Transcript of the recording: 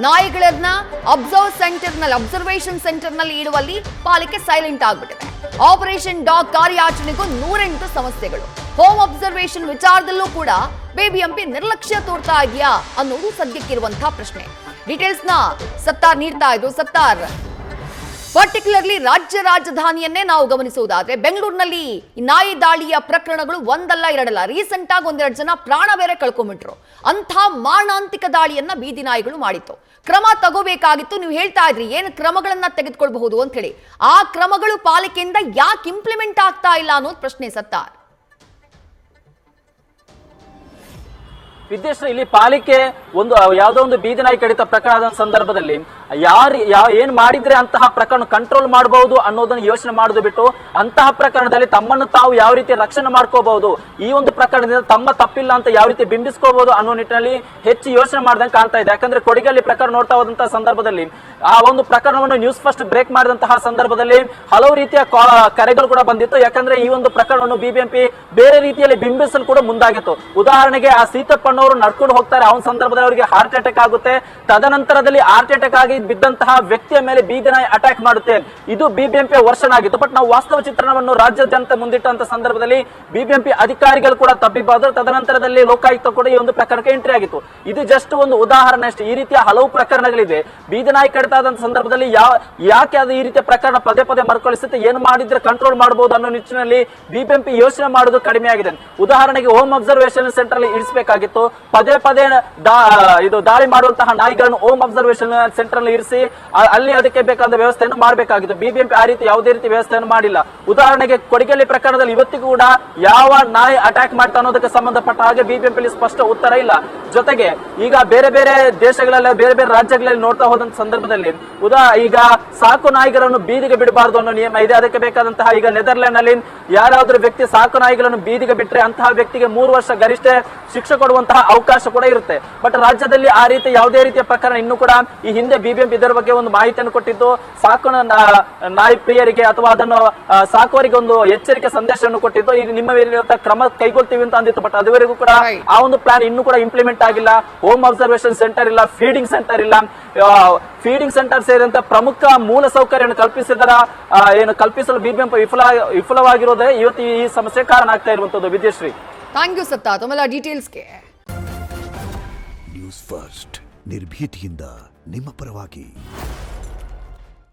ನಾಯಿಗಳನ್ನ observation ಸೆಂಟರ್ನಲ್ಲಿ ಇಡುವಲ್ಲಿ ಪಾಲಿಕೆ silent ಆಗ್ಬಿಟ್ಟಿದೆ. ಆಪರೇಷನ್ ಡಾಗ್ ಕಾರ್ಯಾಚರಣೆಗೂ 108 ಸಮಸ್ಯೆಗಳು. ಹೋಮ್ ಅಬ್ಸರ್ವೇಷನ್ ವಿಚಾರದಲ್ಲೂ ಕೂಡ ಬಿಬಿಎಂಪಿ ನಿರ್ಲಕ್ಷ್ಯ ತೋರ್ತಾ ಇದೆಯಾ ಅನ್ನೋದು ಸದ್ಯಕ್ಕಿರುವಂತಹ ಪ್ರಶ್ನೆ. ಡೀಟೇಲ್ಸ್ ನ ಸತ್ತಾರ್ ನೀಡ್ತಾ ಇದ್ರು. ಸತ್ತಾರ್, ಪರ್ಟಿಕ್ಯುಲರ್ಲಿ ರಾಜ್ಯ ರಾಜಧಾನಿಯನ್ನೇ ನಾವು ಗಮನಿಸುವುದಾದ್ರೆ ಬೆಂಗಳೂರಿನಲ್ಲಿ ನಾಯಿ ದಾಳಿಯ ಪ್ರಕರಣಗಳು ಒಂದಲ್ಲ ಎರಡಲ್ಲ. ರೀಸೆಂಟ್ ಆಗಿ 1-2 ಜನ ಪ್ರಾಣ ಬೇರೆ ಕಳ್ಕೊಂಡ್ಬಿಟ್ರು. ಅಂಥ ಮಾರಣಾಂತಿಕ ದಾಳಿಯನ್ನ ಬೀದಿ ನಾಯಿಗಳು ಮಾಡಿತ್ತು. ಕ್ರಮ ತಗೋಬೇಕಾಗಿತ್ತು. ನೀವು ಹೇಳ್ತಾ ಇದ್ರಿ ಏನು ಕ್ರಮಗಳನ್ನ ತೆಗೆದುಕೊಳ್ಬಹುದು ಅಂತ ಹೇಳಿ. ಆ ಕ್ರಮಗಳು ಪಾಲಿಕೆಯಿಂದ ಯಾಕೆ ಇಂಪ್ಲಿಮೆಂಟ್ ಆಗ್ತಾ ಇಲ್ಲ ಅನ್ನೋದು ಪ್ರಶ್ನೆ. ಸತ್ತಾರ್, ವಿದ್ಯೇಶ್ವರ, ಇಲ್ಲಿ ಪಾಲಿಕೆ ಯಾವುದೋ ಒಂದು ಬೀದಿ ನಾಯಿ ಕಡಿತ ಪ್ರಕರಣದ ಸಂದರ್ಭದಲ್ಲಿ ಏನ್ ಮಾಡಿದ್ರೆ ಅಂತಹ ಪ್ರಕರಣ ಕಂಟ್ರೋಲ್ ಮಾಡಬಹುದು ಅನ್ನೋದನ್ನ ಯೋಚನೆ ಮಾಡೋದು ಬಿಟ್ಟು ಅಂತಹ ಪ್ರಕರಣದಲ್ಲಿ ತಮ್ಮನ್ನು ತಾವು ಯಾವ ರೀತಿ ರಕ್ಷಣೆ ಮಾಡ್ಕೋಬಹುದು, ಈ ಒಂದು ಪ್ರಕರಣದಿಂದ ತಮ್ಮ ತಪ್ಪಿಲ್ಲ ಅಂತ ಯಾವ ರೀತಿ ಬಿಂಬಿಸ್ಕೋಬಹುದು ಅನ್ನೋ ನಿಟ್ಟಿನಲ್ಲಿ ಹೆಚ್ಚು ಯೋಚನೆ ಮಾಡ್ದಂಗೆ ಕಾಣ್ತಾ ಇದೆ. ಯಾಕಂದ್ರೆ ಕೊಡಗಲ್ಲಿ ಪ್ರಕರಣ ನೋಡ್ತಾ ಹೋದಂತಹ ಸಂದರ್ಭದಲ್ಲಿ ಆ ಒಂದು ಪ್ರಕರಣವನ್ನು ನ್ಯೂಸ್ ಫಸ್ಟ್ ಬ್ರೇಕ್ ಮಾಡಿದಂತಹ ಸಂದರ್ಭದಲ್ಲಿ ಹಲವು ರೀತಿಯ ಕರೆಗಳು ಕೂಡ ಬಂದಿತ್ತು. ಯಾಕಂದ್ರೆ ಈ ಒಂದು ಪ್ರಕರಣವನ್ನು ಬಿಬಿಎಂಪಿ ಬೇರೆ ರೀತಿಯಲ್ಲಿ ಬಿಂಬಿಸಲು ಕೂಡ ಮುಂದಾಗಿತ್ತು. ಉದಾಹರಣೆಗೆ ಆ ಸೀತಪ್ಪನವರು ನಡ್ಕೊಂಡು ಹೋಗ್ತಾರೆ, ಅವನ ಸಂದರ್ಭದಲ್ಲಿ ಅವರಿಗೆ ಹಾರ್ಟ್ ಅಟ್ಯಾಕ್ ಆಗುತ್ತೆ. ತದನಂತರದಲ್ಲಿ ಹಾರ್ಟ್ ಅಟ್ಯಾಕ್ ಆಗಿ ಬಿದ್ದಂತಹ ವ್ಯಕ್ತಿಯ ಮೇಲೆ ಬೀದಿ ನಾಯಿ ಅಟ್ಯಾಕ್ ಮಾಡುತ್ತೆ. ಇದು ಬಿಬಿಎಂಪಿ ವರ್ಷನ್ ಆಗಿತ್ತು. ಬಟ್ ನಾವು ವಾಸ್ತವ ಚಿತ್ರಣವನ್ನು ರಾಜ್ಯ ಜನತೆ ಮುಂದಿಟ್ಟಂತ ಸಂದರ್ಭದಲ್ಲಿ ಬಿಬಿಎಂಪಿ ಅಧಿಕಾರಿಗಳು ಕೂಡ ತಪ್ಪಿಬಾರದು. ತದನಂತರದಲ್ಲಿ ಲೋಕಾಯುಕ್ತ ಕೂಡ ಈ ಒಂದು ಪ್ರಕರಣಕ್ಕೆ ಎಂಟ್ರಿ ಆಗಿತ್ತು. ಇದು ಜಸ್ಟ್ ಒಂದು ಉದಾಹರಣೆ ಅಷ್ಟೇ. ಈ ರೀತಿಯ ಹಲವು ಪ್ರಕರಣಗಳಿವೆ. ಬೀದಿ ನಾಯಿ ಕಡಿತ ಆದಂತ ಸಂದರ್ಭದಲ್ಲಿ ಯಾಕೆ ಅದು ಈ ರೀತಿಯ ಪ್ರಕರಣ ಪದೇ ಪದೇ ಮರುಕಳಿಸುತ್ತೆ, ಏನು ಮಾಡಿದ್ರೆ ಕಂಟ್ರೋಲ್ ಮಾಡಬಹುದು ಅನ್ನೋ ನಿಟ್ಟಿನಲ್ಲಿ ಬಿಬಿಎಂಪಿ ಯೋಚನೆ ಮಾಡೋದು ಕಡಿಮೆ ಆಗಿದೆ. ಉದಾಹರಣೆಗೆ ಹೋಮ್ ಅಬ್ಸರ್ವೇಷನ್ ಸೆಂಟರ್ ಅಲ್ಲಿ ಇರಿಸಬೇಕಾಗಿತ್ತು. ಪದೇ ಪದೇ ಇದು ದಾಳಿ ಮಾಡುವಂತಹ ನಾಯಿಗಳನ್ನು ಹೋಮ್ ಅಬ್ಸರ್ವೇಷನ್ ಸೆಂಟರ್ ಅಲ್ಲಿ ಇರಿಸಿ ಅಲ್ಲಿ ಅದಕ್ಕೆ ಬೇಕಾದ ವ್ಯವಸ್ಥೆಯನ್ನು ಮಾಡಬೇಕಾಗಿತ್ತು. ಬಿಬಿಎಂಪಿ ಆ ರೀತಿ ಯಾವುದೇ ರೀತಿ ವ್ಯವಸ್ಥೆಯನ್ನು ಮಾಡಿಲ್ಲ. ಉದಾಹರಣೆಗೆ ಕೊಡಗಲ್ಲಿ ಪ್ರಕರಣದಲ್ಲಿ ಇವತ್ತಿಗೂ ಕೂಡ ಯಾವ ನಾಯಿ ಅಟ್ಯಾಕ್ ಮಾಡ್ತಾ ಅನ್ನೋದಕ್ಕೆ ಸಂಬಂಧಪಟ್ಟ ಹಾಗೆ ಬಿಬಿಎಂಪಿ ಸ್ಪಷ್ಟ ಉತ್ತರ ಇಲ್ಲ. ಜೊತೆಗೆ ಈಗ ಬೇರೆ ಬೇರೆ ದೇಶಗಳಲ್ಲಿ ಬೇರೆ ಬೇರೆ ರಾಜ್ಯಗಳಲ್ಲಿ ನೋಡ್ತಾ ಹೋದಂತ ಸಂದರ್ಭದಲ್ಲಿ ಈಗ ಸಾಕು ನಾಯಿಗಳನ್ನು ಬೀದಿಗೆ ಬಿಡಬಾರದು ಅನ್ನೋ ನಿಯಮ ಇದೆ. ಅದಕ್ಕೆ ಬೇಕಾದಂತಹ ಈಗ ನೆದರ್ಲ್ಯಾಂಡ್ ನಲ್ಲಿ ಯಾರಾದ್ರೂ ವ್ಯಕ್ತಿ ಸಾಕು ನಾಯಿಗಳನ್ನು ಬೀದಿಗೆ ಬಿಟ್ಟರೆ ಅಂತಹ ವ್ಯಕ್ತಿಗೆ 3 ವರ್ಷ ಗರಿಷ್ಠ ಶಿಕ್ಷೆ ಕೊಡುವಂತಹ ಅವಕಾಶ ಕೂಡ ಇರುತ್ತೆ. ಬಟ್ ರಾಜ್ಯದಲ್ಲಿ ಆ ರೀತಿ ಯಾವುದೇ ರೀತಿಯ ಪ್ರಕರಣ ಇನ್ನೂ ಕೂಡ ಈ ಹಿಂದೆ ಬಿಬಿಎಂಪಿ ಇದರ ಬಗ್ಗೆ ಒಂದು ಮಾಹಿತಿಯನ್ನು ಕೊಟ್ಟಿದ್ದು, ಸಾಕು ನಾಯಿ ಪ್ರಿಯರಿಗೆ ಅಥವಾ ಅದನ್ನು ಸಾಕುವರಿಗೆ ಒಂದು ಎಚ್ಚರಿಕೆ ಸಂದೇಶವನ್ನು ಕೊಟ್ಟಿದ್ದು, ಈಗ ನಿಮ್ಮ ಮೇಲೆ ಕ್ರಮ ಕೈಗೊಳ್ತೀವಿ ಅಂತ ಅಂದಿತ್ತು. ಬಟ್ ಅದುವರೆಗೂ ಕೂಡ ಆ ಒಂದು ಪ್ಲಾನ್ ಇನ್ನೂ ಕೂಡ ಇಂಪ್ಲಿಮೆಂಟ್ ಆಗಿಲ್ಲ. ಹೋಮ್ ಅಬ್ಸರ್ವೇಷನ್ ಸೆಂಟರ್ ಇಲ್ಲ, ಫೀಡಿಂಗ್ ಸೆಂಟರ್ ಇಲ್ಲ. ಫೀಡಿಂಗ್ ಸೆಂಟರ್ ಸೇರಿದಂತೆ ಪ್ರಮುಖ ಮೂಲ ಸೌಕರ್ಯವನ್ನು ಕಲ್ಪಿಸಲು ಬಿಬಿಎಂಪಿ ವಿಫಲವಾಗಿರೋದೇ ಇವತ್ತು ಈ ಸಮಸ್ಯೆ ಕಾರಣ ಆಗ್ತಾ ಇರುವಂತದ್ದು. ವಿದ್ಯಶ್ರೀ, ಥ್ಯಾಂಕ್ ಯು ಸತ್ತಾ ತಮ್ಮೆಲ್ಲ ಡೀಟೇಲ್ಸ್ಗೆ. ನ್ಯೂಸ್ ಫಸ್ಟ್ ನಿರ್ಭೀತಿಯಿಂದ ನಿಮ್ಮ ಪರವಾಗಿ.